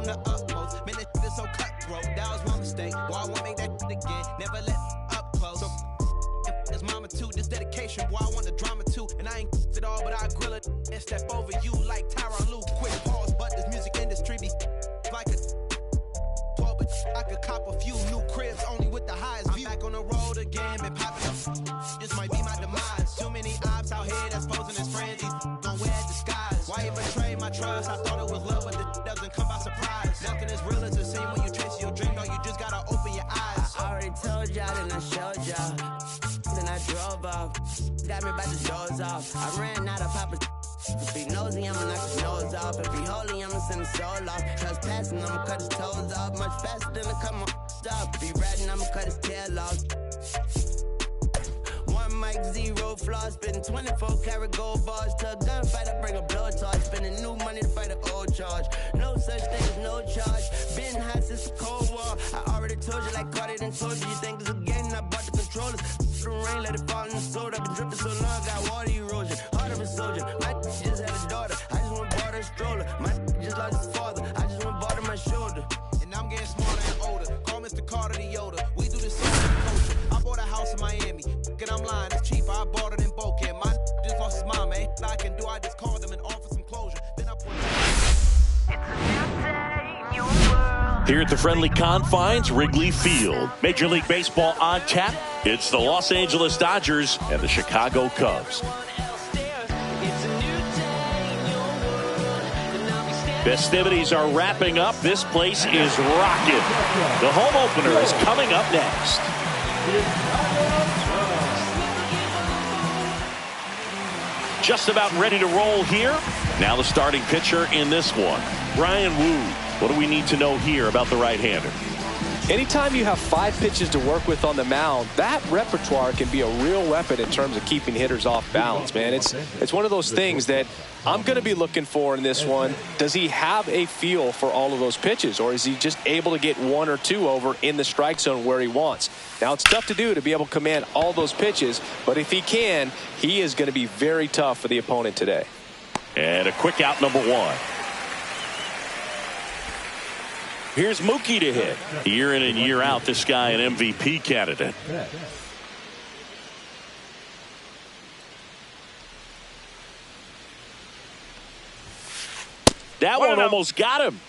the utmost. Man, this is so cutthroat. That was my mistake. Boy, I won't make that again. Never let up close. So, it's mama too. This dedication, boy, I want the drama too. And I ain't it all, but I grill it and step over you like Tyron Lue. Quick pause, but this music industry be like a 12, but I could cop a few new cribs only with the highest view. I'm back on the road again, been popping up. This might be my demise. Too many ops out here that's posing as friends. These gon' wear disguise. Why you betray my trust? I thought it was love, but it doesn't come by surprise. Nothing as real as the same when you chase your dream. No, you just gotta open your eyes. I already told y'all, then I showed y'all. Then I drove off. Got me by the doors off. I ran out of Papa. If he nosy, I'ma knock his nose off. If he holy, I'ma send his soul off. Trespassing, I'ma cut his toes off. Much faster than I cut my off. If he ratting, I'ma cut his tail off. One mic, zero flaws. Spitting 24 karat gold bars. To a gunfight, I bring a blowtorch. Spending new money to fight an old charge. No such thing as no charge. Been hot since the Cold War. I already told you like Cardi done told you. You think it's a game? I bought the controllers. The rain, let it fall in the soda. I've been dripping so long, got water erosion. Heart of a soldier. My just had a daughter. I just went bought her a stroller. My just lost his father. I just went bought her my shoulder. And I'm getting smarter and older. Call Mr. Carter the Yoda. We do this song in the culture. I bought a house in Miami. And I'm lying, it's cheaper. I bought it in Boca. My just lost his mom, man. I can do. I just called him and offered some closure. Then I put Here at the friendly confines, Wrigley Field. Major League Baseball on tap. It's the Los Angeles Dodgers and the Chicago Cubs. Festivities are wrapping up. This place is rocking. The home opener is coming up next. Just about ready to roll here. Now the starting pitcher in this one, Ryan Wu. What do we need to know here about the right-hander? Anytime you have 5 pitches to work with on the mound, that repertoire can be a real weapon in terms of keeping hitters off balance, man. It's one of those things that I'm going to be looking for in this one. Does he have a feel for all of those pitches, or is he just able to get 1 or 2 over in the strike zone where he wants? Now, it's tough to do to be able to command all those pitches, but if he can, he is going to be very tough for the opponent today. And a quick out, number 1. Here's Mookie to hit. Year in and year out, this guy an MVP candidate. That one almost got him.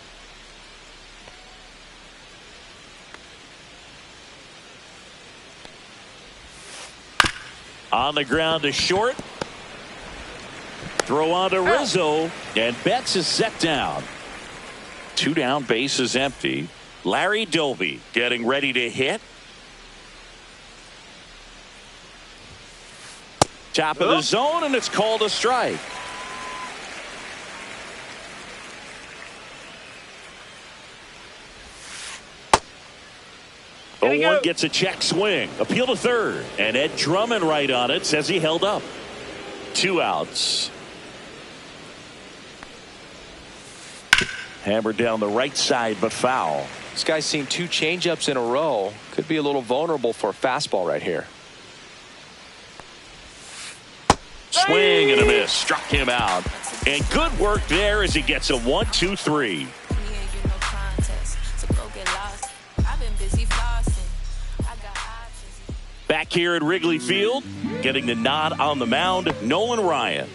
On the ground to short. Throw on to Rizzo, and Betts is set down. 2 down, base is empty. Larry Doby getting ready to hit. Top of the zone, and it's called a strike. The 1 gets a check swing. Appeal to third. And Ed Drummond right on it says he held up. 2 outs. Hammered down the right side, but foul. This guy's seen 2 changeups in a row. Could be a little vulnerable for a fastball right here. Swing and a miss. Struck him out. And good work there as he gets a 1-2-3. Back here at Wrigley Field, getting the nod on the mound, Nolan Ryan.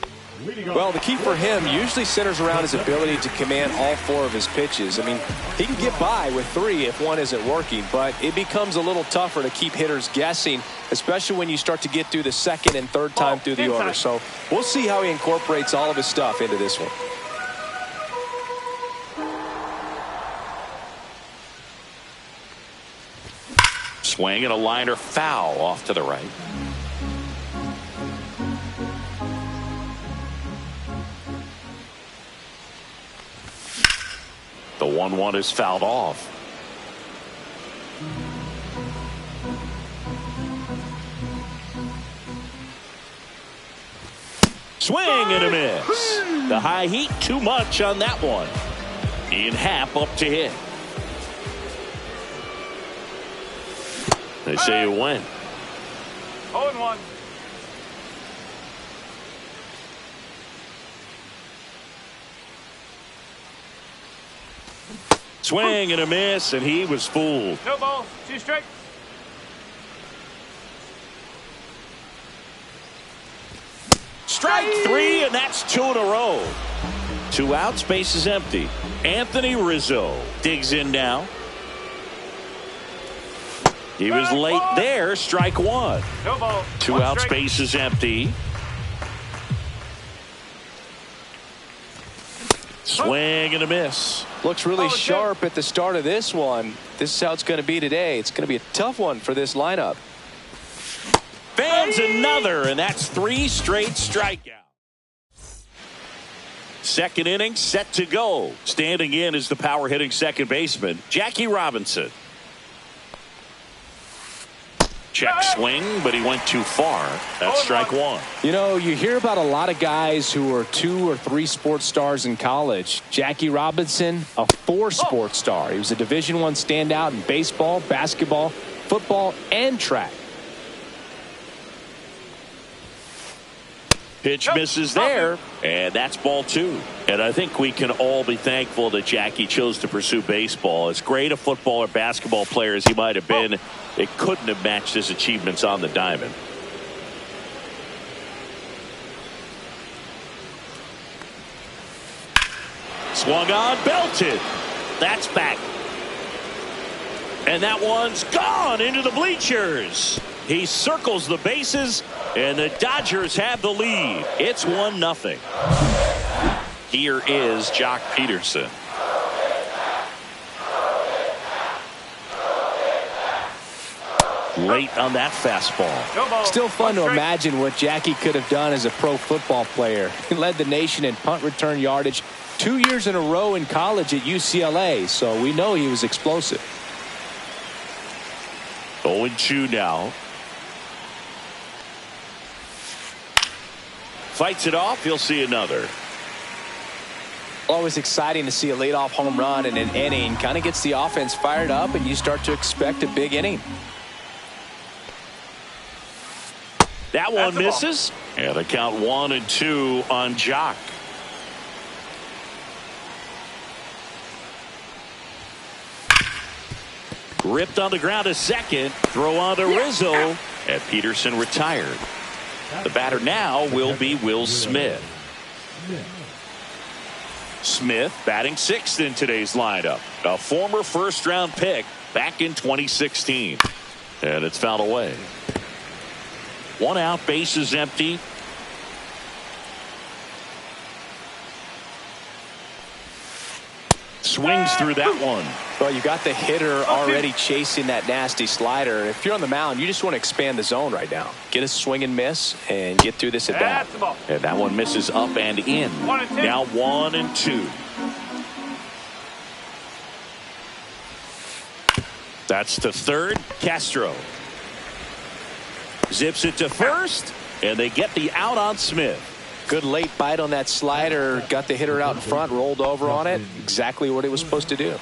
Well, the key for him usually centers around his ability to command all 4 of his pitches. I mean, he can get by with 3 if 1 isn't working, but it becomes a little tougher to keep hitters guessing, especially when you start to get through the 2nd and 3rd time through the order. So we'll see how he incorporates all of his stuff into this one. Swing and a liner foul off to the right. The 1-1 is fouled off. Swing and a miss. The high heat too much on that one. Ian Happ up to hit. They say it went. 0-1. Swing and a miss, and he was fooled. No balls. 2 strikes. Strike 3, and that's 2 in a row. 2 outs, base is empty. Anthony Rizzo digs in now. He was late there. Strike 1. No ball. 2 1 outs, strike. base is empty. Swing and a miss. Looks really sharp at the start of this one. This is how it's going to be today. It's going to be a tough one for this lineup. Fans another, and that's 3 straight strikeouts. Second inning set to go. Standing in is the power hitting second baseman, Jackie Robinson. Check swing, but he went too far. That's strike 1. You know, you hear about a lot of guys who are 2 or 3 sports stars in college. Jackie Robinson, a 4 sports star. He was a Division I standout in baseball, basketball, football, and track. Pitch misses there, and that's ball 2. And I think we can all be thankful that Jackie chose to pursue baseball. As great a football or basketball player as he might have been, it couldn't have matched his achievements on the diamond. Swung on, belted. That's back. And that one's gone into the bleachers. He circles the bases, and the Dodgers have the lead. It's 1-0. Here is Jock Peterson. Late on that fastball. Still fun to imagine what Jackie could have done as a pro football player. He led the nation in punt return yardage 2 years in a row in college at UCLA, so we know he was explosive. 0-2 now. Fights it off. He'll see another. Always exciting to see a leadoff home run in an inning. Kind of gets the offense fired up, and you start to expect a big inning. That one misses. And the count 1-2 on Jock. Ripped on the ground to second. Throw on to Rizzo. And Peterson retired. The batter now will be Will Smith. Smith batting 6th in today's lineup. A former first-round pick back in 2016. And it's fouled away. 1 out, base is empty. Swings through that one. Well, you got the hitter already chasing that nasty slider. If you're on the mound, you just want to expand the zone right now. Get a swing and miss and get through this at bat. And that one misses up and in. Now 1-2. That's to third. Castro zips it to first, and they get the out on Smith. Good late bite on that slider. Got the hitter out in front, rolled over on it. Exactly what it was supposed to do.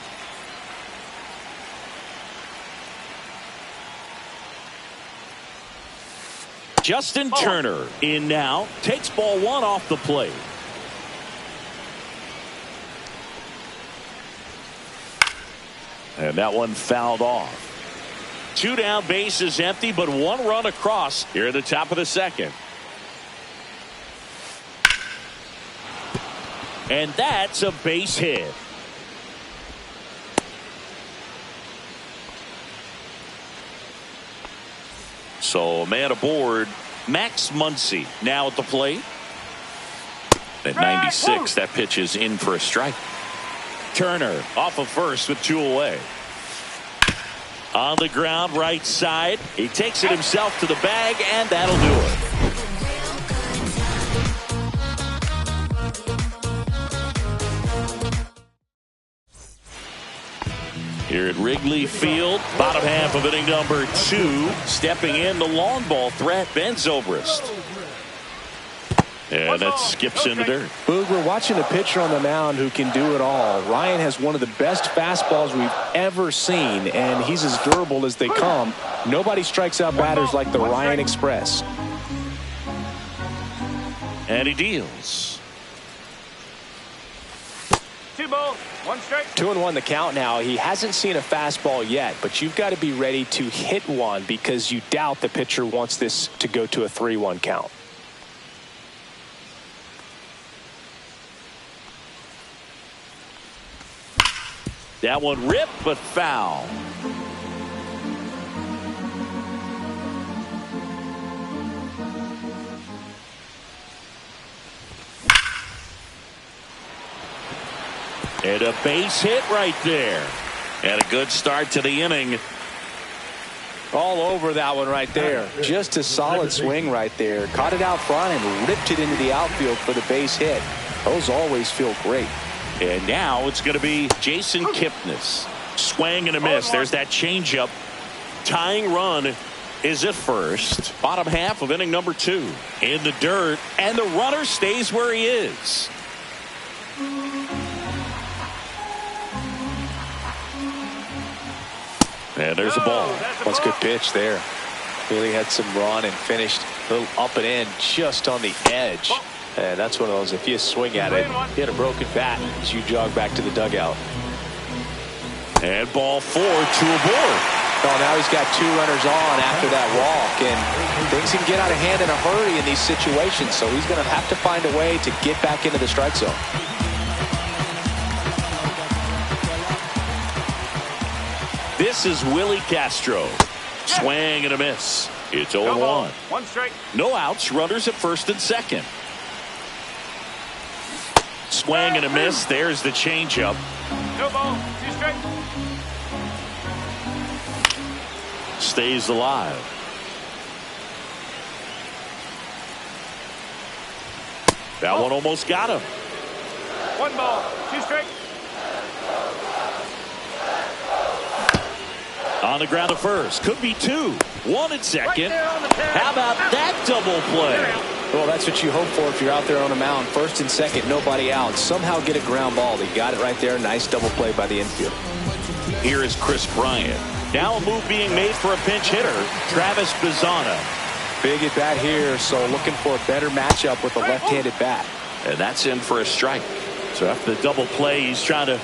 Justin Turner in now. Takes ball 1 off the plate. And that one fouled off. 2 down, base is empty, but 1 run across here at the top of the second. And that's a base hit. So a man aboard, Max Muncy now at the plate. At 96, that pitch is in for a strike. Turner off of first with 2 away. On the ground, right side. He takes it himself to the bag, and that'll do it. Here at Wrigley Field, bottom half of inning number 2. Stepping in, the long ball threat, Ben Zobrist. And that skips into dirt. Boog, we're watching a pitcher on the mound who can do it all. Ryan has one of the best fastballs we've ever seen, and he's as durable as they come. Nobody strikes out batters like the Ryan Express. And he deals. 2 balls, 1 strike. 2-1 the count now. He hasn't seen a fastball yet, but you've got to be ready to hit one because you doubt the pitcher wants this to go to a 3-1 count. That one ripped, but foul. And a base hit right there. And a good start to the inning. All over that one right there. Just a solid swing right there. Caught it out front and ripped it into the outfield for the base hit. Those always feel great. And now it's going to be Jason Kipnis. Swing and a miss. There's that changeup. Tying run is at first. Bottom half of inning number 2. In the dirt. And the runner stays where he is. And there's a ball. That's a good pitch there. Really had some run and finished a little up and in just on the edge. And that's one of those, if you swing at it, you hit a broken bat as you jog back to the dugout. And ball 4, 2 aboard. Oh, now he's got 2 runners on after that walk. And things can get out of hand in a hurry in these situations. So he's going to have to find a way to get back into the strike zone. This is Willie Castro. Swing and a miss. It's 0-1. 1 strike. No outs. Runners at first and second. Swing and a miss. There's the changeup. No ball, 2 strike. Stays alive. That one almost got him. 1 ball, 2 strike. On the ground at first. Could be 2. 1 at second. Right, how about that double play? Well, that's what you hope for if you're out there on a mound. First and second, nobody out. Somehow get a ground ball. They got it right there. Nice double play by the infield. Here is Chris Bryant. Now a move being made for a pinch hitter, Travis Bizzano. Big at bat here, so looking for a better matchup with a left-handed bat. And that's in for a strike. So after the double play, he's trying to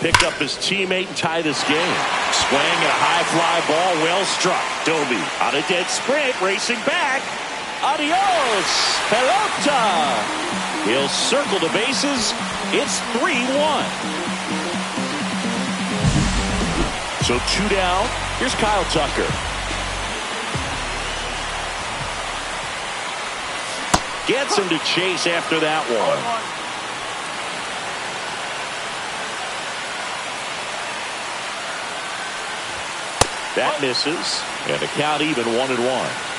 pick up his teammate and tie this game. Swing and a high fly ball, well struck. Doby on a dead sprint, racing back. Adios, pelota. He'll circle the bases. It's 3-1. So 2 down. Here's Kyle Tucker. Gets him to chase after that one. That misses, and the count even 1-1.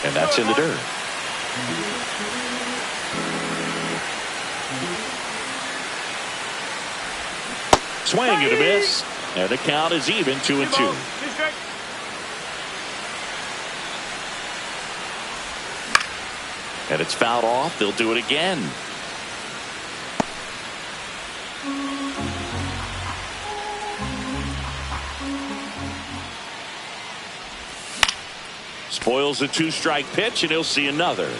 And that's in the dirt. Swing and a miss, and the count is even 2-2. And it's fouled off. They'll do it again. Spoils a 2-strike pitch, and he'll see another.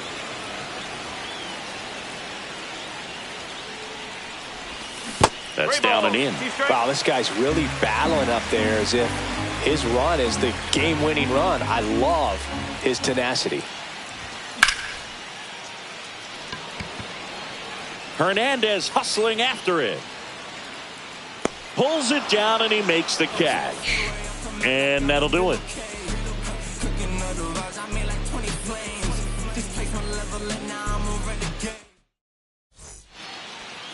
That's down and in. Wow, this guy's really battling up there as if his run is the game-winning run. I love his tenacity. Hernandez hustling after it. Pulls it down, and he makes the catch. And that'll do it.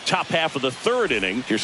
Top half of the 3rd inning. Here's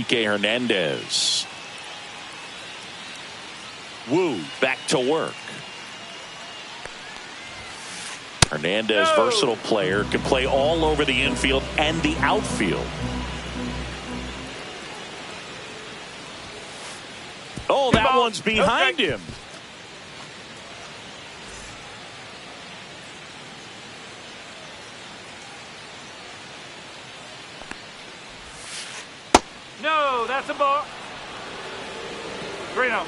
Kike Hernandez. Wu back to work. Hernandez, versatile player, can play all over the infield and the outfield. Oh, that one's behind him. No, that's a ball. 3-0.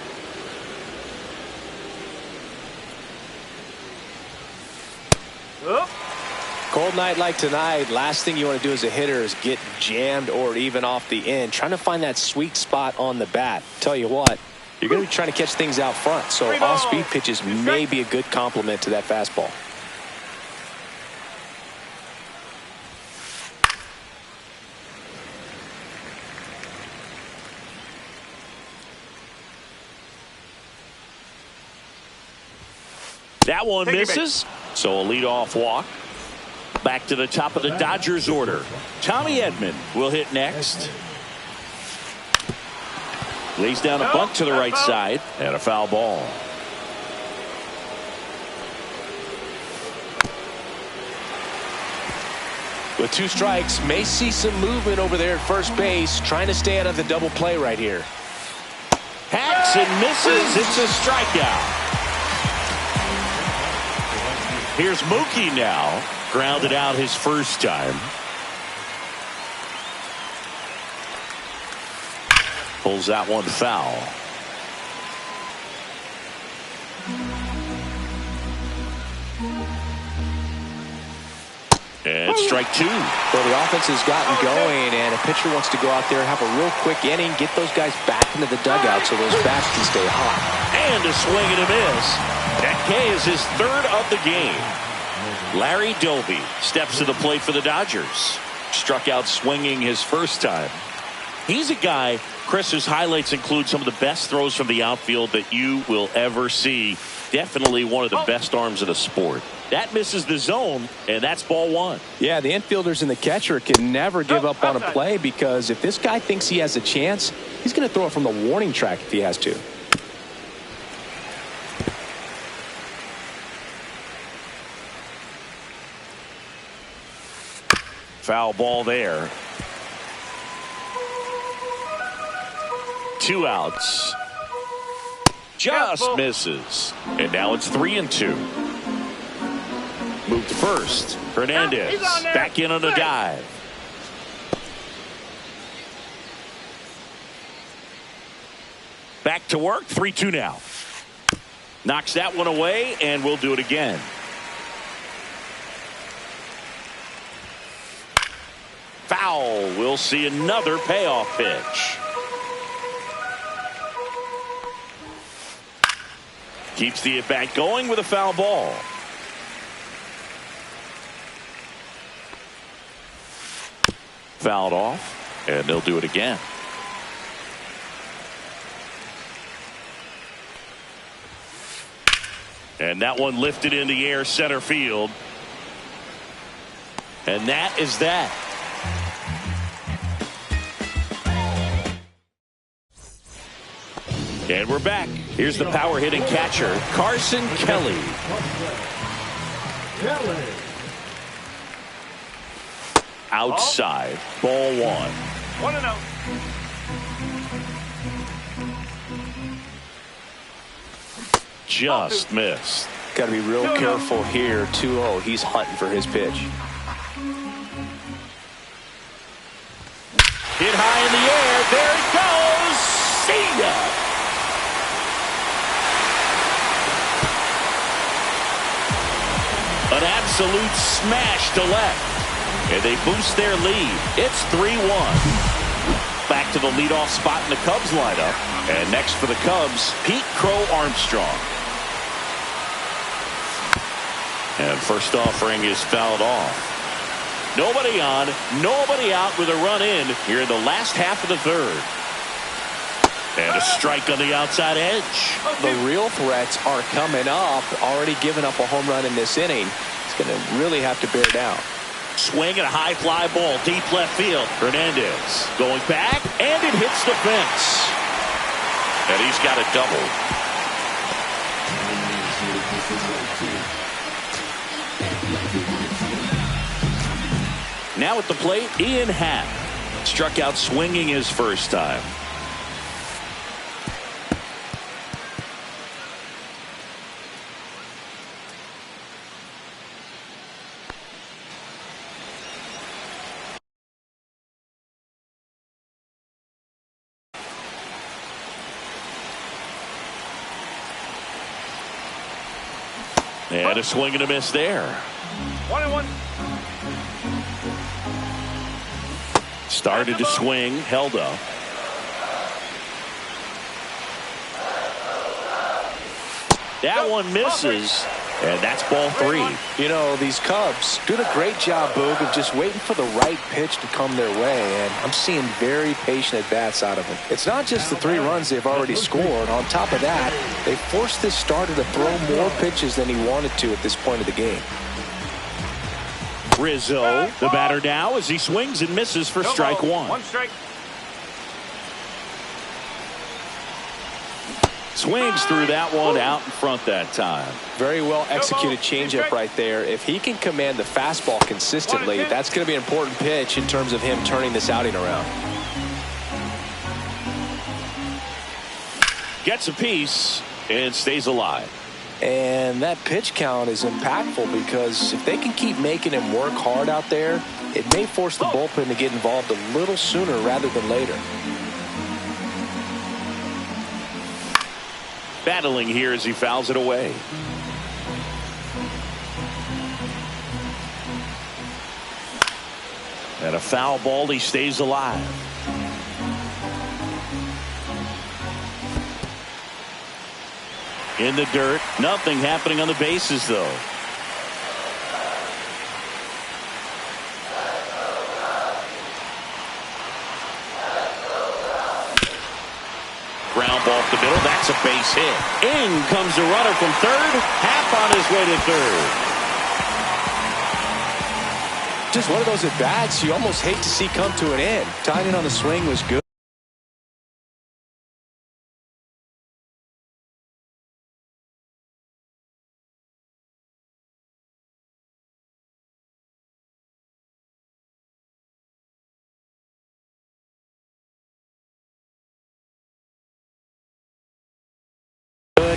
Cold night like tonight, last thing you want to do as a hitter is get jammed or even off the end. Trying to find that sweet spot on the bat. Tell you what, you're going to be trying to catch things out front, so off-speed pitches may be a good complement to that fastball. That one misses, so a leadoff walk. Back to the top of the Dodgers order. Tommy Edman will hit next. Lays down a bunt to the right side and a foul ball. With 2 strikes, may see some movement over there at first base, trying to stay out of the double play right here. Hacks and misses. It's a strikeout. Here's Mookie now. Grounded out his first time. Pulls that one foul. And strike 2. Well, the offense has gotten going, and a pitcher wants to go out there, have a real quick inning, get those guys back into the dugout so those bats can stay hot. And a swing and a miss. That K is his 3rd of the game. Larry Doby steps to the plate for the Dodgers. Struck out swinging his first time. He's a guy, Chris, whose highlights include some of the best throws from the outfield that you will ever see. Definitely one of the best arms in the sport. That misses the zone, and that's ball 1. Yeah, the infielders and the catcher can never give up on a play, because if this guy thinks he has a chance, he's going to throw it from the warning track if he has to. Foul ball there. 2 outs. Just misses. And now it's 3-2. Moved first. Hernandez back in on a dive. Back to work. 3-2 now. Knocks that one away, and we'll do it again. Foul. We'll see another payoff pitch. Keeps the at-bat going with a foul ball. Fouled off, and they'll do it again. And that one lifted in the air center field. And that is that. And we're back. Here's the power hitting catcher, Carson Kelly. Outside, ball 1. 1-0. Just missed. Got to be real careful here. 2-0. He's hunting for his pitch. Hit high in the air. There it goes. See ya. An absolute smash to left. And they boost their lead. It's 3-1. Back to the leadoff spot in the Cubs lineup. And next for the Cubs, Pete Crow Armstrong. And first offering is fouled off. Nobody on, nobody out with a run in here in the last half of the 3rd. And a strike on the outside edge. The real threats are coming up. Already giving up a home run in this inning. He's going to really have to bear down. Swing and a high fly ball deep left field. Hernandez going back, and it hits the fence. And he's got a double. Now at the plate, Ian Happ. Struck out swinging his first time. And a swing and a miss there. 1-1. Started to swing, held up. That one misses, and that's ball 3. You know, these Cubs doing a great job, Boog, of just waiting for the right pitch to come their way, and I'm seeing very patient at-bats out of them. It's not just the 3 runs they've already scored. On top of that, they forced this starter to throw more pitches than he wanted to at this point of the game. Rizzo, the batter now, as he swings and misses for strike 1. 1 strike. Swings through that one out in front that time. Very well executed changeup right there. If he can command the fastball consistently, that's going to be an important pitch in terms of him turning this outing around. Gets a piece and stays alive. And that pitch count is impactful because if they can keep making him work hard out there, it may force the bullpen to get involved a little sooner rather than later. Battling here as he fouls it away. And a foul ball, he stays alive. In the dirt, nothing happening on the bases though. Ground ball up the middle, that's a base hit. In comes the runner from third, Happ on his way to third. Just one of those at-bats you almost hate to see come to an end. Timing on the swing was good.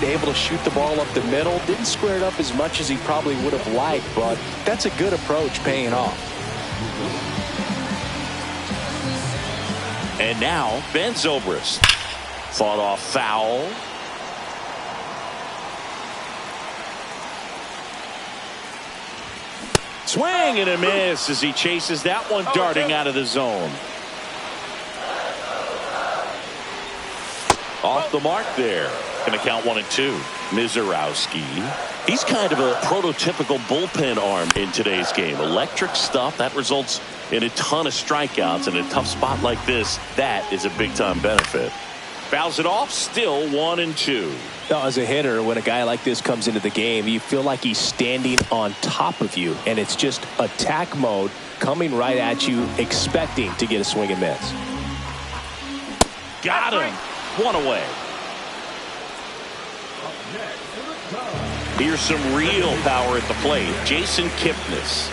Able to shoot the ball up the middle. Didn't square it up as much as he probably would have liked, but that's a good approach paying off. And now Ben Zobrist. Fought off foul. Swing and a miss as he chases that one darting out of the zone. Off the mark there. Going to count 1-2. Mizorowski. He's kind of a prototypical bullpen arm in today's game. Electric stuff that results in a ton of strikeouts. In a tough spot like this, that is a big-time benefit. Fouls it off, still 1-2. Now, as a hitter, when a guy like this comes into the game, you feel like he's standing on top of you, and it's just attack mode coming right at you, expecting to get a swing and miss. Got him. One away. Here's some real power at the plate. Jason Kipnis.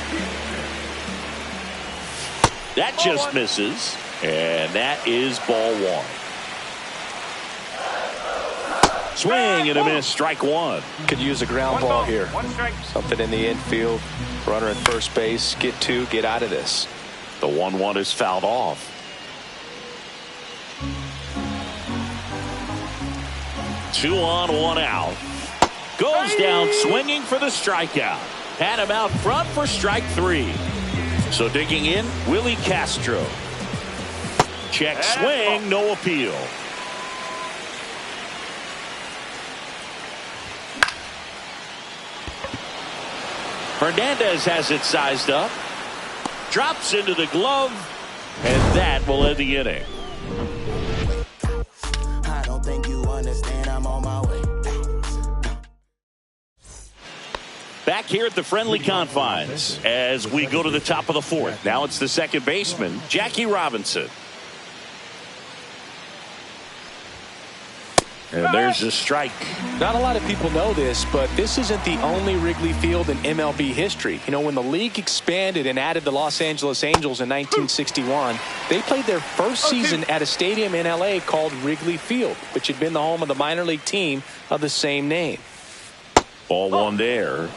That just misses. And that is ball 1. Swing and a miss. Strike 1. Could use a ground ball here. Something in the infield. Runner at first base. Get 2. Get out of this. The 1-1 is fouled off. Two on, 1 out. Goes down swinging for the strikeout. Had him out front for strike 3. So digging in, Willie Castro. Check swing, no appeal. Hernandez has it sized up. Drops into the glove. And that will end the inning. I don't think you understand, I'm on my way. back here at the friendly confines as we go to the top of the fourth. Now it's the second baseman, Jackie Robinson. And there's a strike. Not a lot of people know this, but this isn't the only Wrigley Field in MLB history. You know, when the league expanded and added the Los Angeles Angels in 1961, they played their first season at a stadium in L.A. called Wrigley Field, which had been the home of the minor league team of the same name. Ball one there.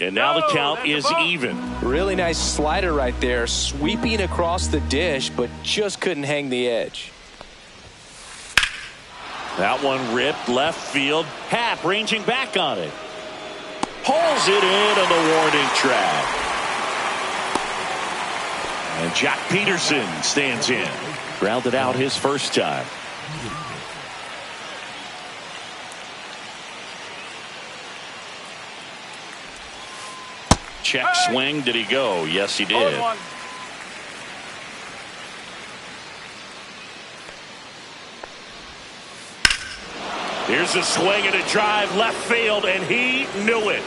And now the count is even. Really nice slider right there, sweeping across the dish, but just couldn't hang the edge. That one ripped left field. Happ ranging back on it. Pulls it in on the warning track. And Jock Peterson stands in. Grounded out his first time. Check swing. Did he go? Yes, he did. Here's a swing and a drive left field, and he knew it.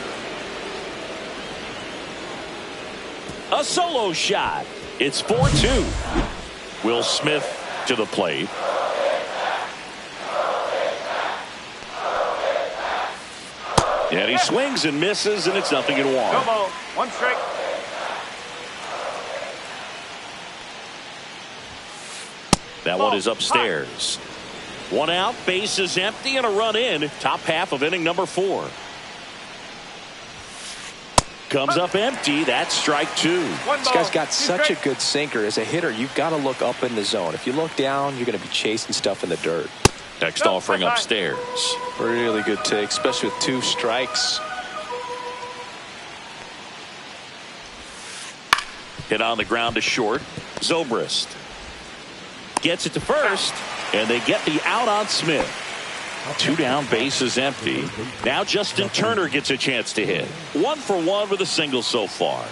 A solo shot. It's 4-2. Will Smith to the plate. And he swings and misses, and it's 0-1. No ball. One strike. That one is upstairs. One out, base is empty, and a run in. Top half of inning number 4. Comes up empty. That's strike 2. This guy's got such a good sinker. As a hitter, you've got to look up in the zone. If you look down, you're going to be chasing stuff in the dirt. Next offering upstairs. Really good take, especially with 2 strikes. Hit on the ground to short. Zobrist gets it to first, and they get the out on Smith. 2 down, base is empty. Now Justin Turner gets a chance to hit. 1 for 1 with a single so far.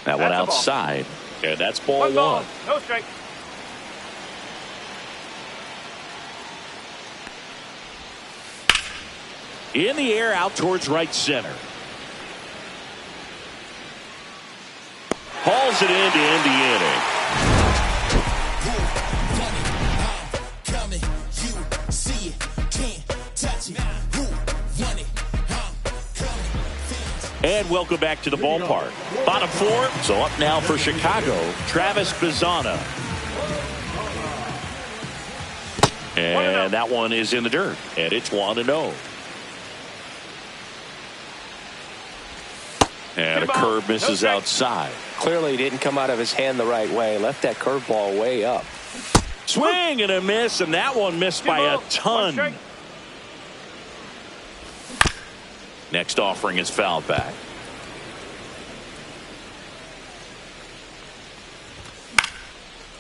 That one outside, and that's ball 1. No strike. In the air, out towards right center. Hauls it in to end the inning. And welcome back to the ballpark. Bottom 4, so up now for Chicago, Travis Bazzana. And that one is in the dirt, and it's 1-0. And a curve misses outside. Clearly he didn't come out of his hand the right way. Left that curveball way up. Swing and a miss, and that one missed by a ton. Next offering is fouled back.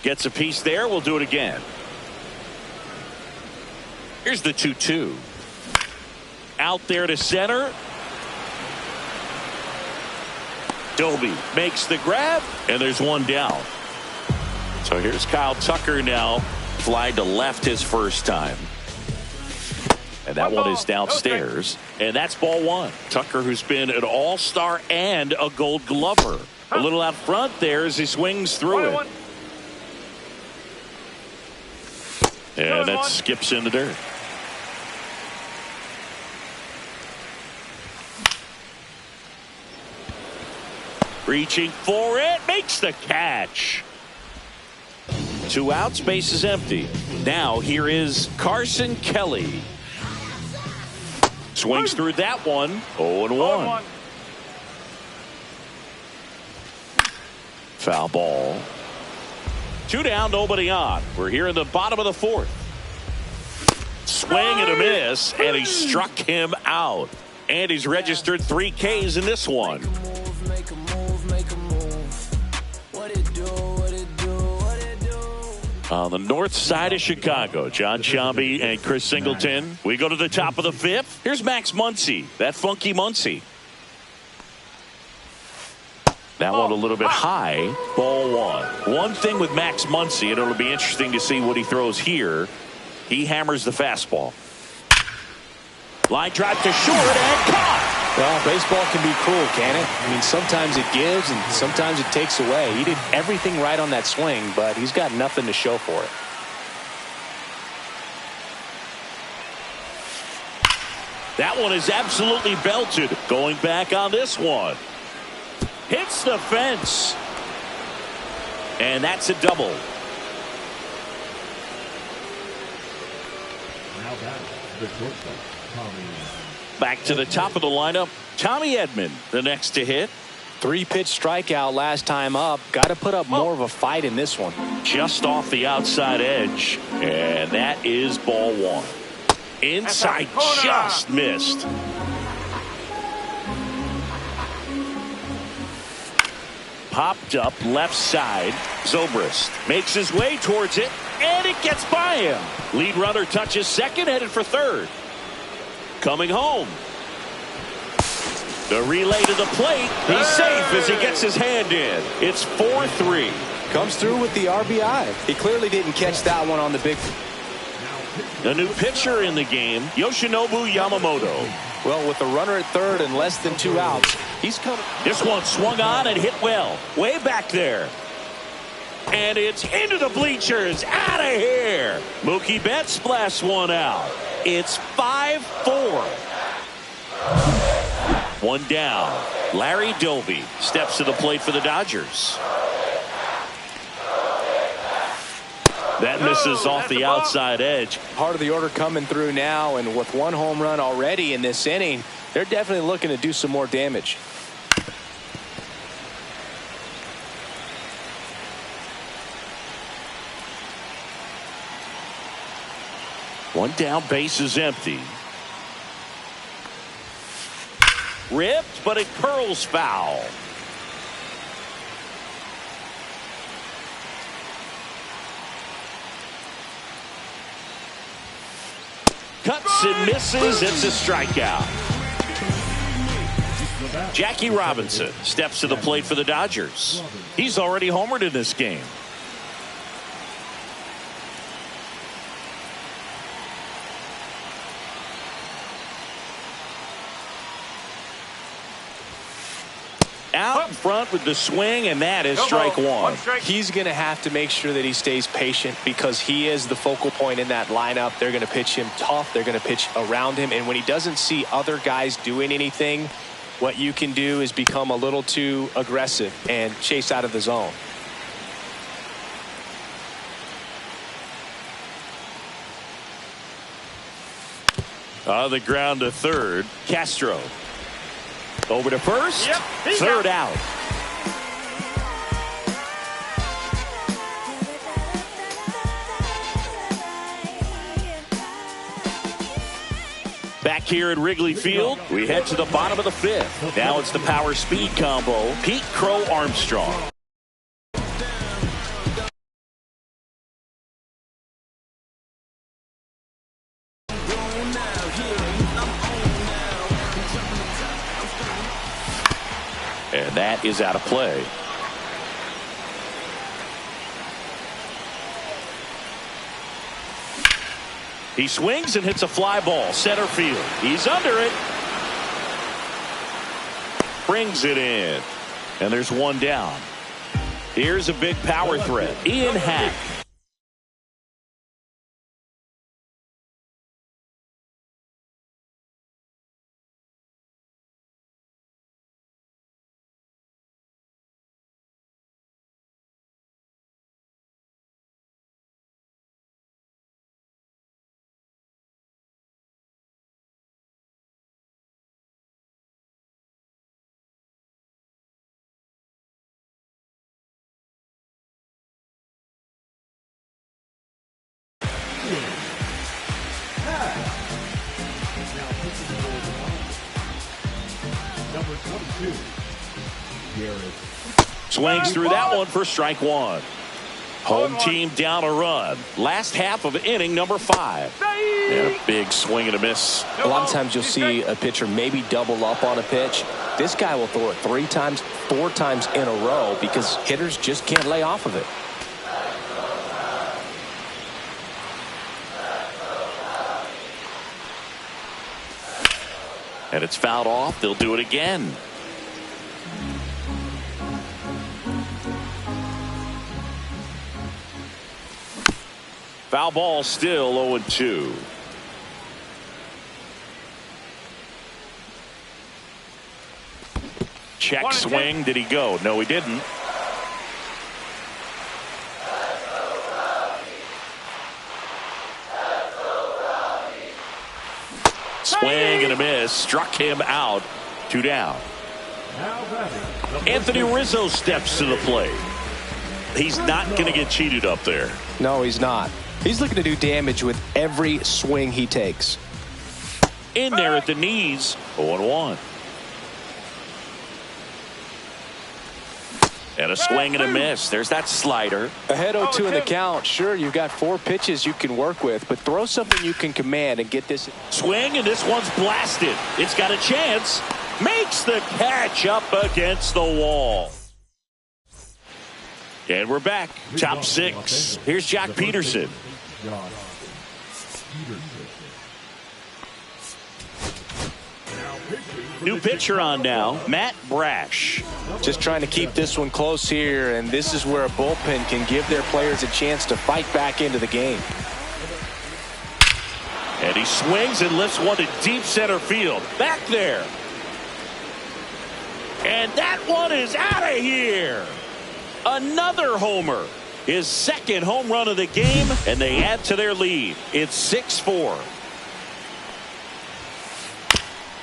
Gets a piece there. We'll do it again. Here's the 2-2. Out there to center. Doby makes the grab, and there's one down. So here's Kyle Tucker now. Fly to left his first time. And that one is downstairs. And that's ball 1. Tucker, who's been an all-star and a gold glover. A little out front there as he swings through it. And that skips in the dirt. Reaching for it, makes the catch. 2 outs, base is empty. Now here is Carson Kelly. Swings through that one. 0-1. Foul ball. 2 down, nobody on. We're here in the bottom of the 4th. Swing and a miss, and he struck him out. And he's registered 3 Ks in this one. On the north side of Chicago, John Sciambi and Chris Singleton. We go to the top of the 5th. Here's Max Muncy, that Funky Muncy. That one a little bit high. Ball one. One thing with Max Muncy, and it'll be interesting to see what he throws here. He hammers the fastball. Line drive to short and caught. Well, baseball can be cruel, can it? I mean, sometimes it gives and sometimes it takes away. He did everything right on that swing, but he's got nothing to show for it. That one is absolutely belted. Going back on this one. Hits the fence. And that's a double. Back to the top of the lineup. Tommy Edman, the next to hit. 3-pitch strikeout last time up. Got to put up more of a fight in this one. Just off the outside edge. And that is ball one. Inside, just missed. Popped up left side. Zobrist makes his way towards it, and it gets by him. Lead runner touches second, headed for third. Coming home. The relay to the plate. He's safe as he gets his hand in. It's 4-3. Comes through with the RBI. He clearly didn't catch that one on the big. The new pitcher in the game, Yoshinobu Yamamoto. Well, with the runner at third and less than 2 outs, he's coming. This one swung on and hit well. Way back there. And it's into the bleachers. Out of here. Mookie Betts blasts one out. It's 5-4. One down. Larry Doby steps to the plate for the Dodgers. That misses off the outside edge. Part of the order coming through now, and with 1 home run already in this inning, they're definitely looking to do some more damage. One down, base is empty. Ripped, but it curls foul. Cuts and misses. It's a strikeout. Jackie Robinson steps to the plate for the Dodgers. He's already homered in this game. Out in front with the swing, and that is strike one. He's going to have to make sure that he stays patient because he is the focal point in that lineup. They're going to pitch him tough. They're going to pitch around him. And when he doesn't see other guys doing anything, what you can do is become a little too aggressive and chase out of the zone. On the ground to third. Castro. Over to first. Yep, third out. Back here at Wrigley Field, we head to the bottom of the fifth. Now it's the power speed combo. Pete Crow Armstrong. And that is out of play. He swings and hits a fly ball center field. He's under it. Brings it in. And there's one down. Here's a big power threat. Ian Hack. Swings through that one for strike one. Home team down a run. Last half of inning number 5. And a big swing and a miss. A lot of times you'll see a pitcher maybe double up on a pitch. This guy will throw it 3 times, 4 times in a row because hitters just can't lay off of it. And it's fouled off. They'll do it again. Foul ball, still 0-2. Check swing. Did he go? No, he didn't. Swing and a miss. Struck him out. 2 down. Anthony Rizzo steps to the plate. He's not going to get cheated up there. No, he's not. He's looking to do damage with every swing he takes. In there at the knees. 0-1. And a swing and a miss. There's that slider. Ahead 0-2 in the count. Sure, you've got 4 pitches you can work with, but throw something you can command and get this. Swing, and this one's blasted. It's got a chance. Makes the catch up against the wall. And we're back. Top 6. Here's Jock Peterson. New pitcher on now, Matt Brash. Just trying to keep this one close here, and this is where a bullpen can give their players a chance to fight back into the game. And he swings and lifts one to deep center field. Back there. And that one is out of here. Another homer. His 2nd home run of the game, and they add to their lead. It's 6-4.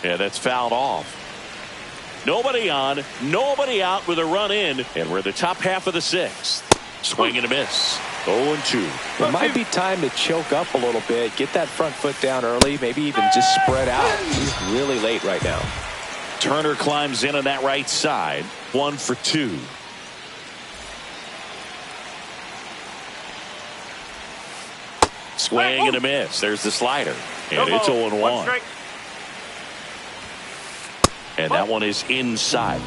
Yeah, that's fouled off. Nobody on, nobody out with a run in, and we're the top half of the 6th. Swing and a miss. 0-2. It might be time to choke up a little bit, get that front foot down early, maybe even just spread out. He's really late right now. Turner climbs in on that right side. 1 for 2. Swing and a miss. There's the slider. And it's 0-1. And that one is inside.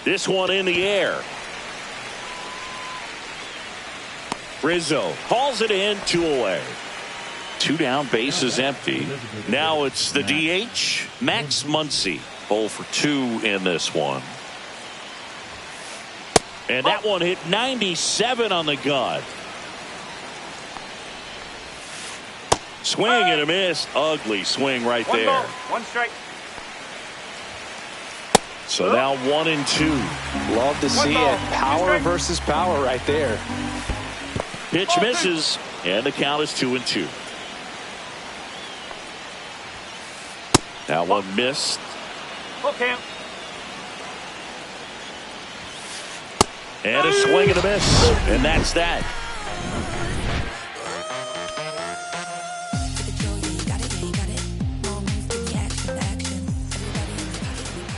This one in the air. Rizzo hauls it in, 2 away. 2 down, base is empty. Now it's the DH, Max Muncy. 0 for 2 in this one. And that one hit 97 on the gun. Swing and a miss. Ugly swing right there. 1 ball, 1 strike. So now 1-2. Love to see it. Power versus power right there. Pitch misses, and the count is 2-2. Now one missed. Okay. And a swing and a miss. And that's that.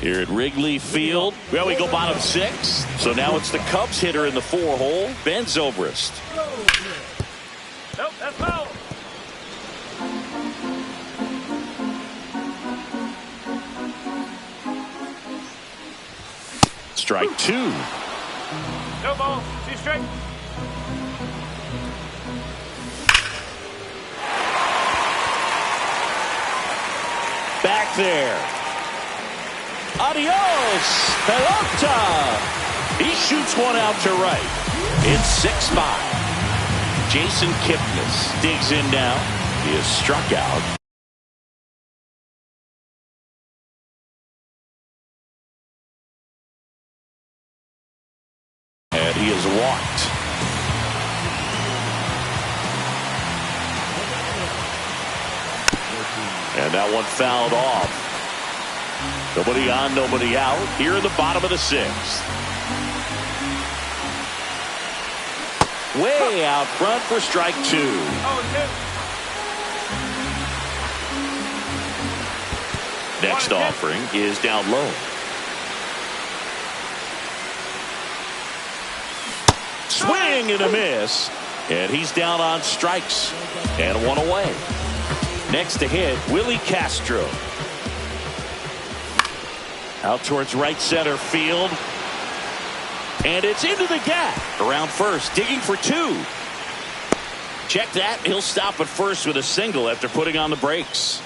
Here at Wrigley Field, well, we go bottom 6. So now it's the Cubs hitter in the 4-hole, Ben Zobrist. Nope, that's foul. Strike 2. No ball, 2 strike. Back there. Adios, pelota. He shoots one out to right. It's 6-5. Jason Kipnis digs in now. He is struck out. And he is walked. And that one fouled off. Nobody on, nobody out. Here in the bottom of the 6th. Way out front for strike 2. Next offering is down low. Swing and a miss. And he's down on strikes. And 1 away. Next to hit, Willie Castro. Out towards right center field. And it's into the gap. Around first, digging for two. Check that. He'll stop at first with a single after putting on the brakes.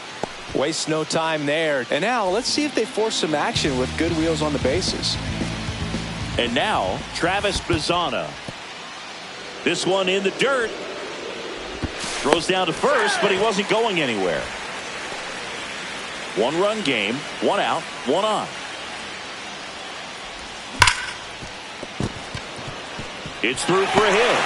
Waste no time there. And now let's see if they force some action with good wheels on the bases. And now Travis Bazzana. This one in the dirt. Throws down to first, but he wasn't going anywhere. 1-run game, 1 out, 1 on. It's through for a hit.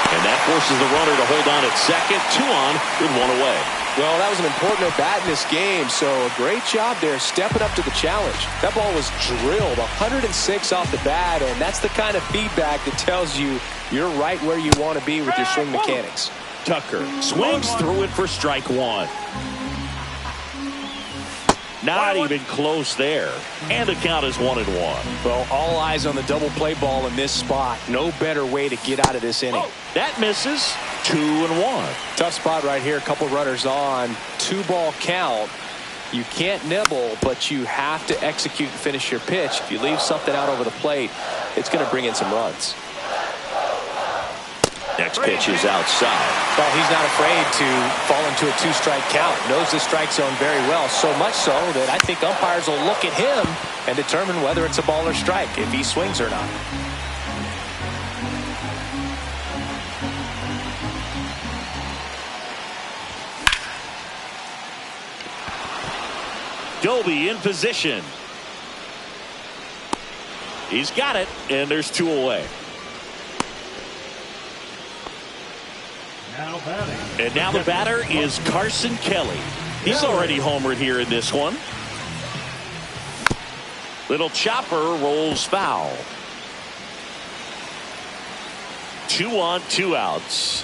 And that forces the runner to hold on at second. 2 on with 1 away. Well, that was an important at-bat in this game, so a great job there stepping up to the challenge. That ball was drilled 106 off the bat, and that's the kind of feedback that tells you you're right where you want to be with your swing mechanics. Tucker swings through it for strike 1. Not even close there. And the count is 1-1. Well, all eyes on the double play ball in this spot. No better way to get out of this inning. That misses. 2-1. Tough spot right here. A couple runners on. 2-ball count. You can't nibble, but you have to execute and finish your pitch. If you leave something out over the plate, it's going to bring in some runs. Next pitch is outside. Well, he's not afraid to fall into a 2-strike count. Knows the strike zone very well. So much so that I think umpires will look at him and determine whether it's a ball or strike, if he swings or not. Dolby in position. He's got it, and there's 2 away. And now the batter is Carson Kelly. He's already homered here in this one. Little chopper rolls foul. 2 on, 2 outs.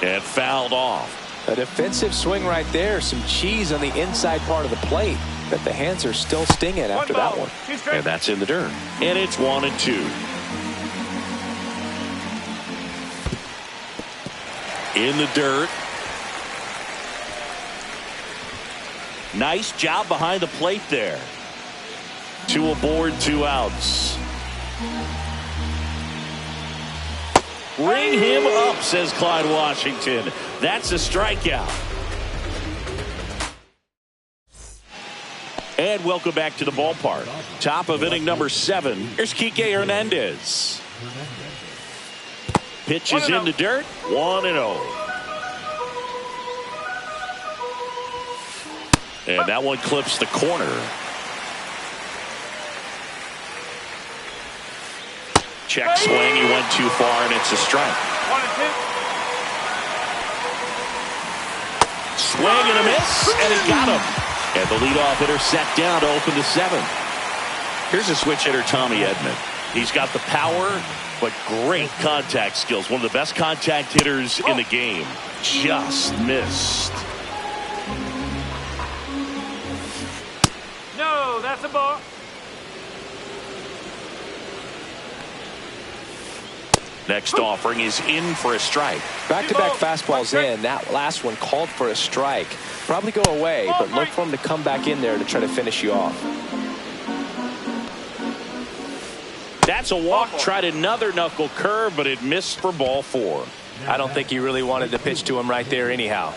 And fouled off. A defensive swing right there. Some cheese on the inside part of the plate. But the hands are still stinging after that one. And that's in the dirt. And it's 1-2. In the dirt. Nice job behind the plate there. 2 aboard, 2 outs. Ring him up, says Clyde Washington. That's a strikeout. And welcome back to the ballpark. Top of inning number 7. Here's Kike Hernandez. Pitch is in the dirt. 1-0. And that one clips the corner. Check swing. He went too far, and it's a strike. 1-2. Swing and a miss, and he got him. And the leadoff hitter set down to open the 7th. Here's a switch hitter, Tommy Edman. He's got the power, but great contact skills. One of the best contact hitters in the game. Just missed. No, that's a ball. Next offering is in for a strike. Back-to-back fastballs in. That last one called for a strike. Probably go away, but look for him to come back in there to try to finish you off. That's a walk. Tried another knuckle curve, but it missed for ball 4. I don't think he really wanted to pitch to him right there anyhow.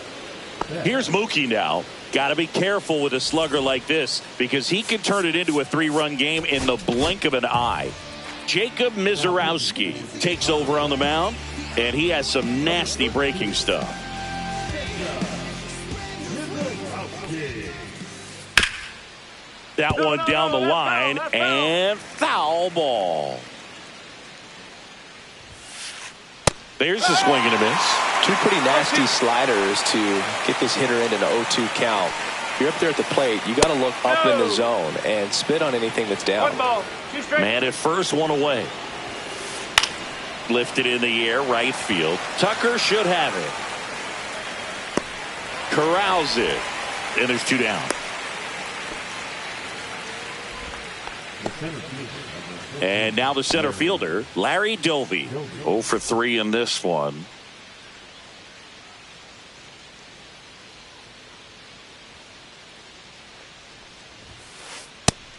Here's Mookie now. Got to be careful with a slugger like this because he can turn it into a 3-run game in the blink of an eye. Jacob Mizorowski takes over on the mound, and he has some nasty breaking stuff. That one down the line, and foul ball. There's a swing and a miss. 2 pretty nasty sliders to get this hitter into an 0-2 count. If you're up there at the plate, you got to look up in the zone and spit on anything that's down. 1 ball, 2 strikes. Man at first, 1 away. Lifted in the air, right field. Tucker should have it. Corrals it. And there's 2 down. And now the center fielder, Larry Dovey. 0 for 3 in this one.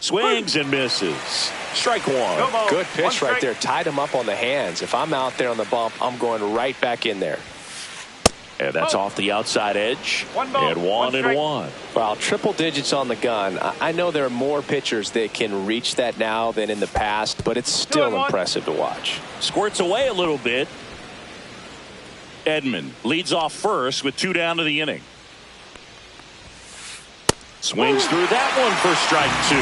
Swings and misses. Strike one. Good pitch right there. Tied him up on the hands. If I'm out there on the bump, I'm going right back in there. And that's off the outside edge. And 1-1. Well, triple digits on the gun. I know there are more pitchers that can reach that now than in the past, but it's still impressive to watch. Squirts away a little bit. Edman leads off first with 2 down to the inning. Swings through that one for strike 2.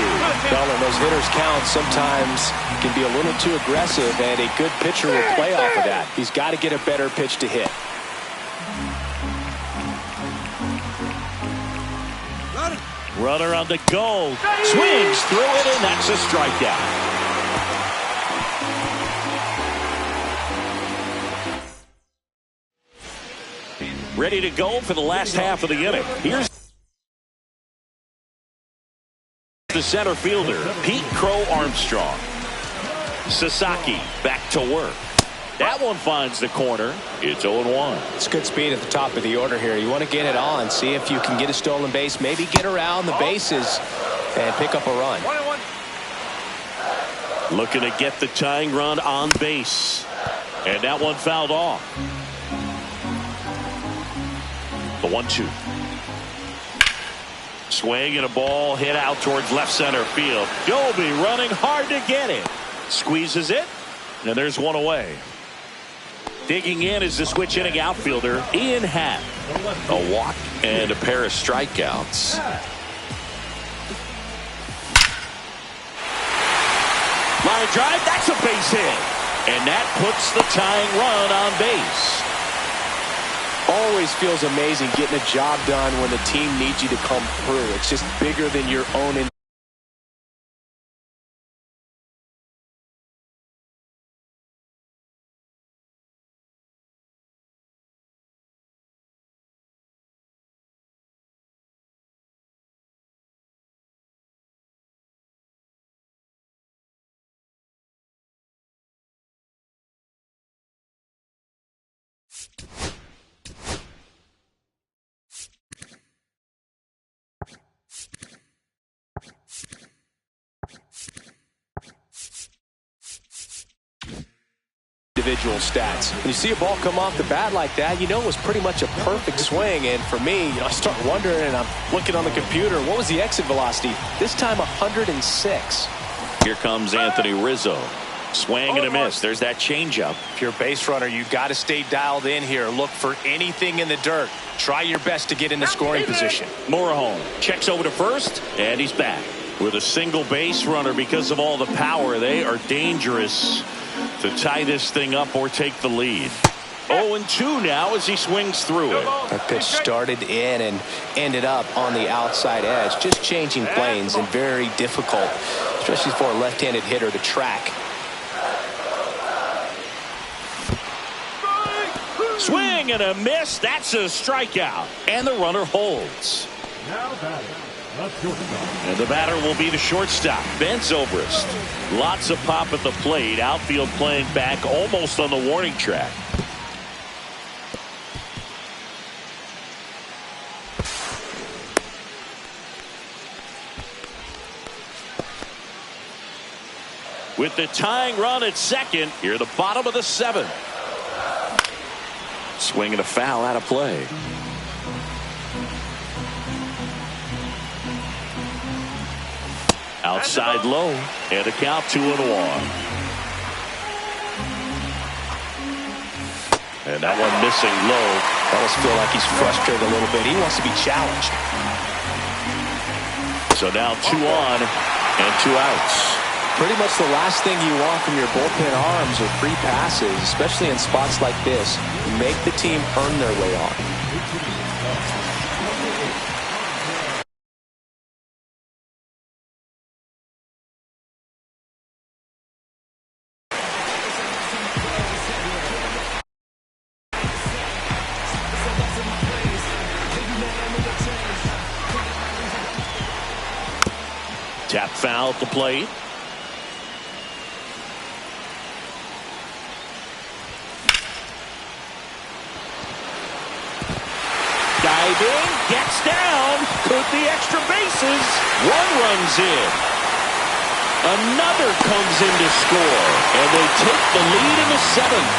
Well, when those hitters count, sometimes can be a little too aggressive, and a good pitcher will play off of that. He's got to get a better pitch to hit. Runner on the go. Swings through it, and that's a strikeout. Ready to go for the last half of the inning. Here's the center fielder, Pete Crow Armstrong. Sasaki back to work. That one finds the corner. It's 0-1. It's good speed at the top of the order here. You want to get it on, see if you can get a stolen base, maybe get around the bases and pick up a run. Looking to get the tying run on base. And that one fouled off. The 1-2. Swing and a ball hit out towards left center field. Goby running hard to get it. Squeezes it. And there's one away. Digging in is the switch hitting outfielder, Ian Happ. A walk and a pair of strikeouts. Line drive, that's a base hit. And that puts the tying run on base. Always feels amazing getting a job done when the team needs you to come through. It's just bigger than your own. Individual stats. When you see a ball come off the bat like that, you know it was pretty much a perfect swing. And for me, I start wondering, and I'm looking on the computer, what was the exit velocity? This time 106. Here comes Anthony Rizzo. Swing and a miss. There's that changeup. If you're a base runner, you've got to stay dialed in here. Look for anything in the dirt. Try your best to get in the scoring position. Morejon checks over to first, and he's back. With a single base runner, because of all the power, they are dangerous to tie this thing up or take the lead. 0-2 now as he swings through it. That pitch started in and ended up on the outside edge. Just changing planes and very difficult, especially for a left-handed hitter to track. Swing and a miss. That's a strikeout. And the runner holds. And the batter will be the shortstop, Ben Zobrist. Lots of pop at the plate. Outfield playing back almost on the warning track. With the tying run at second, here the bottom of the 7th. Swing and a foul out of play. Outside low, and a count 2-1. And that one missing low. Almost feel like he's frustrated a little bit. He wants to be challenged. So now 2 on and 2 outs. Pretty much the last thing you want from your bullpen arms are free passes, especially in spots like this. Make the team earn their way on. Tap foul at the plate. Diving, gets down, could be extra bases. 1 runs in. Another comes in to score, and they take the lead in the 7th.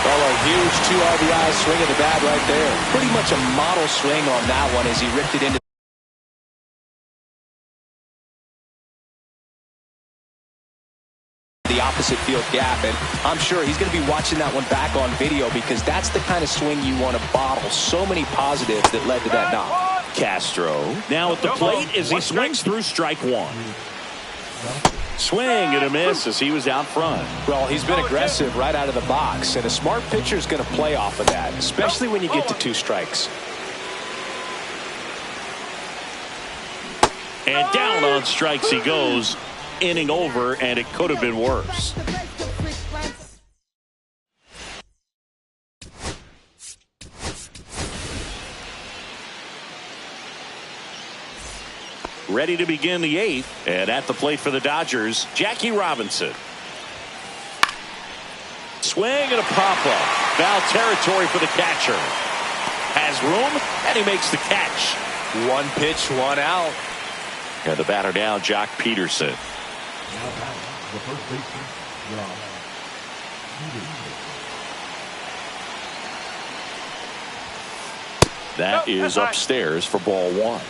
Well, a huge 2 RBI swing of the bat right there. Pretty much a model swing on that one as he ripped it into the opposite field gap, and I'm sure he's going to be watching that one back on video because that's the kind of swing you want to bottle. So many positives that led to that knock. Castro now at the plate as he swings through strike 1. Swing and a miss as he was out front. Well, he's been aggressive right out of the box, and a smart pitcher is going to play off of that, especially when you get to 2 strikes. And down on strikes he goes. Inning over, and it could have been worse. Ready to begin the 8th, and at the plate for the Dodgers, Jackie Robinson. Swing and a pop-up. Foul territory for the catcher. Has room, and he makes the catch. 1 pitch, 1 out. And the batter now, Jock Peterson. The first baseman, That is upstairs for ball 1.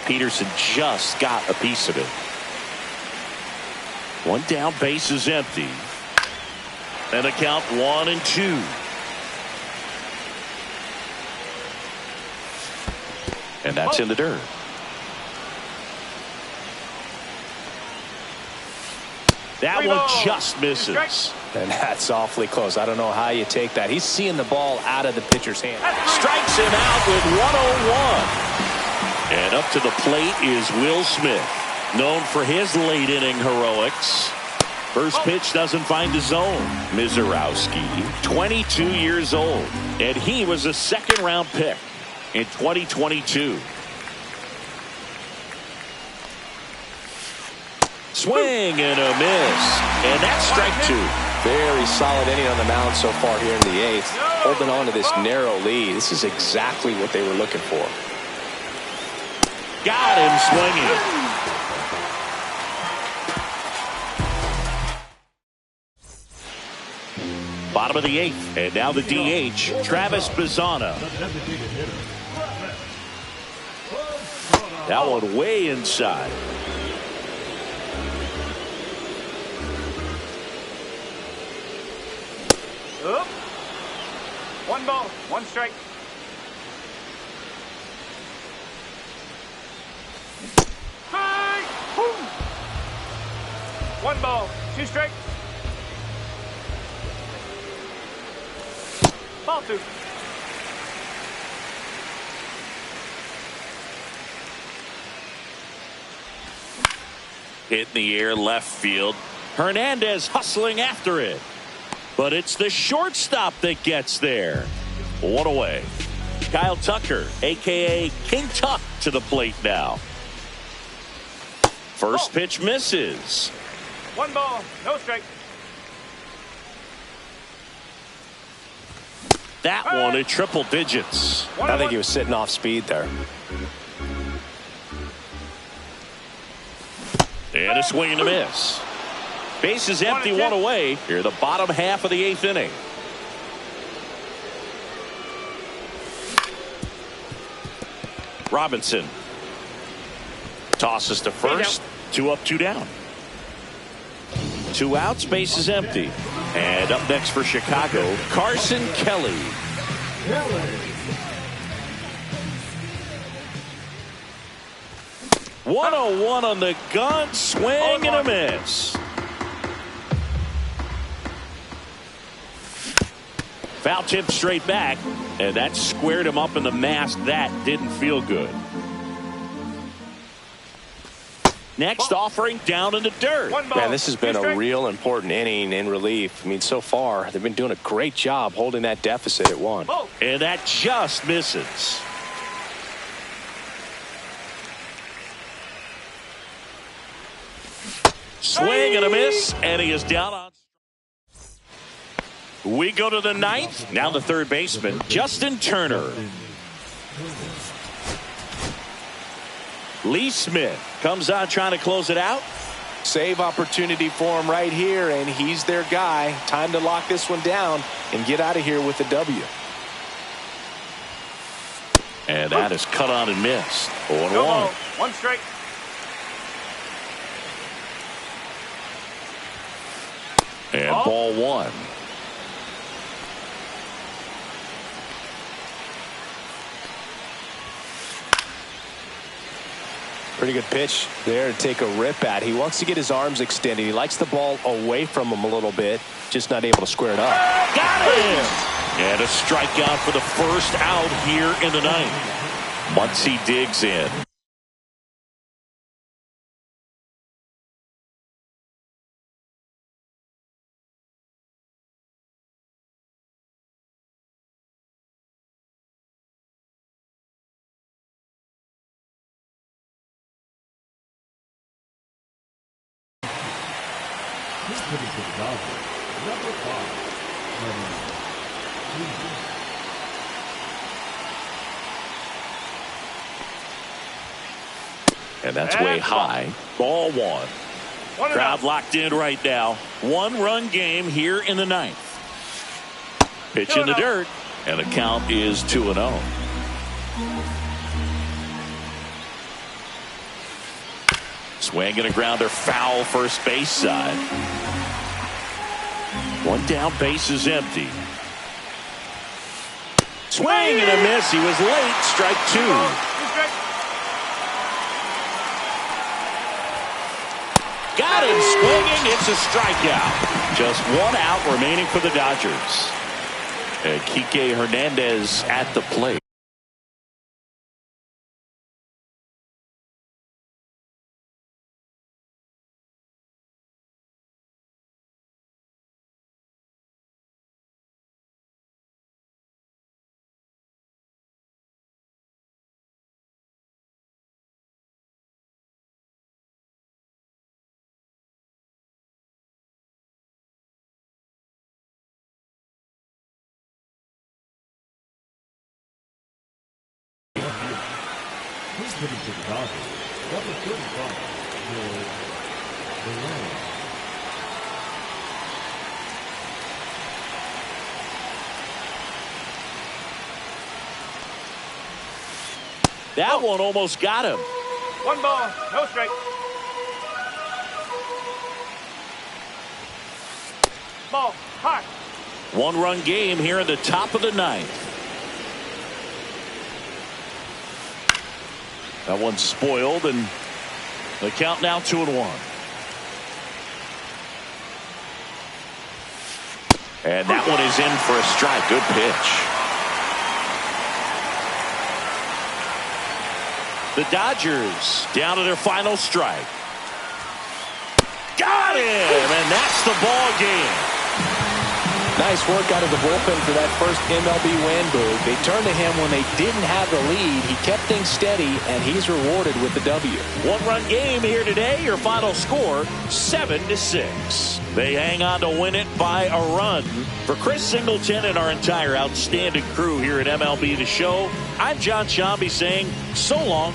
Peterson just got a piece of it. 1 down, base is empty. And the count 1-2. And that's in the dirt. That one just misses. And that's awfully close. I don't know how you take that. He's seeing the ball out of the pitcher's hand. Strikes him out with 101. And up to the plate is Will Smith, known for his late inning heroics. First pitch doesn't find the zone. Mizorowski, 22 years old, and he was a 2nd-round pick in 2022. Swing and a miss, and that's strike 2. Very solid inning on the mound so far here in the 8th. Holding on to this narrow lead. This is exactly what they were looking for. Got him swinging. Bottom of the 8th, and now the DH, Travis Bazzana. That one way inside. Up. 1 ball, 1 strike. Strike. 1 ball, 2 strikes. Ball 2. Hit in the air, left field. Hernandez hustling after it. But it's the shortstop that gets there. 1 away. Kyle Tucker, a.k.a. King Tuck, to the plate now. First pitch misses. 1 ball, no strike. That one at triple digits. I think he was sitting off speed there. And a swing and a miss. Base is empty, 1 away. Here, the bottom half of the 8th inning. Robinson tosses to first. 2 up, 2 down. 2 outs, base is empty. And up next for Chicago, Carson Kelly. 101 on the gun, swing and a miss. Foul tip straight back, and that squared him up in the mask. That didn't feel good. Next offering down in the dirt. Man, this has been a real important inning in relief. I mean, so far, they've been doing a great job holding that deficit at 1. And that just misses. Swing and a miss, and he is down on. We go to the 9th. Now the 3rd baseman, Justin Turner. Lee Smith comes on trying to close it out. Save opportunity for him right here, and he's their guy. Time to lock this one down and get out of here with the W. And that is cut on and missed. 0-1. No ball. One strike. And ball one. Pretty good pitch there to take a rip at. He wants to get his arms extended. He likes the ball away from him a little bit, just not able to square it up. Got him! And a strikeout for the first out here in the ninth. Muncy digs in. He's putting to the Dodgers. Number 5. And that's way high. Ball one. Crowd locked in right now. 1-run game here in the ninth. Pitch in the dirt. And the count is 2-0. Swing and a grounder foul first base side. One down, base is empty. Swing and a miss. He was late. Strike two. Got him swinging. It's a strikeout. Just one out remaining for the Dodgers. And Kike Hernandez at the plate. He's putting to the Dodgers. Number 35. That one almost got him. One ball, no strike. Ball, hot. 1-run game here in the top of the ninth. That one's spoiled, and the count now 2-1. And that one is in for a strike. Good pitch. The Dodgers down to their final strike. Got him, and that's the ball game. Nice work out of the bullpen for that first MLB win, Boog. They turned to him when they didn't have the lead. He kept things steady, and he's rewarded with the W. 1-run game here today. Your final score, 7-6. They hang on to win it by a run. For Chris Singleton and our entire outstanding crew here at MLB The Show, I'm John Shambi saying so long.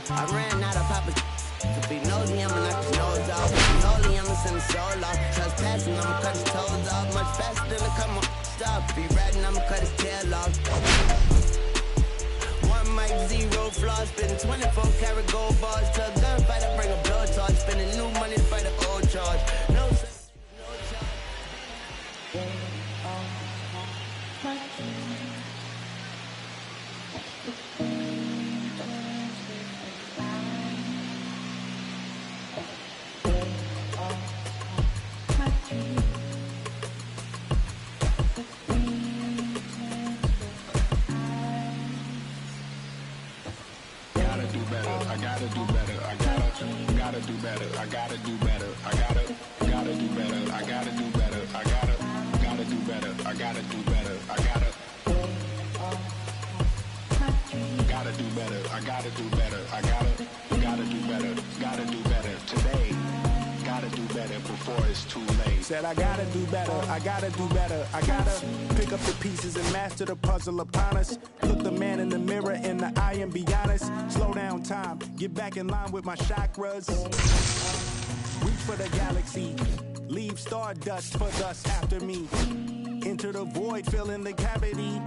I ran out of Papa to be nosy, I'ma knock his nose off. Holy, I'ma send his soul off. Trespassing, I'ma cut his toes off. Much faster than a come on. Stop. Be riding, I'ma cut his tail off. 1 mic, 0 flaws. Spitting 24 karat gold bars. To a gunfighter, bring a blow charge. Spending new money to fight an old charge. No such, no charge. I I gotta do better. I gotta do better. I gotta do better. I gotta do better. I gotta do better. I gotta do better. I gotta do better. I gotta do better. I gotta do better. I gotta do better. I gotta do better. Gotta do better today. Gotta do better before it's too late. Said I gotta do better, I gotta do better. I gotta pick up the pieces and master the puzzle upon us. Look the man in the mirror in the eye and be honest. Slow down time, get back in line with my chakras. Reach for the galaxy, leave stardust for dust after me. Enter the void, fill in the cavity.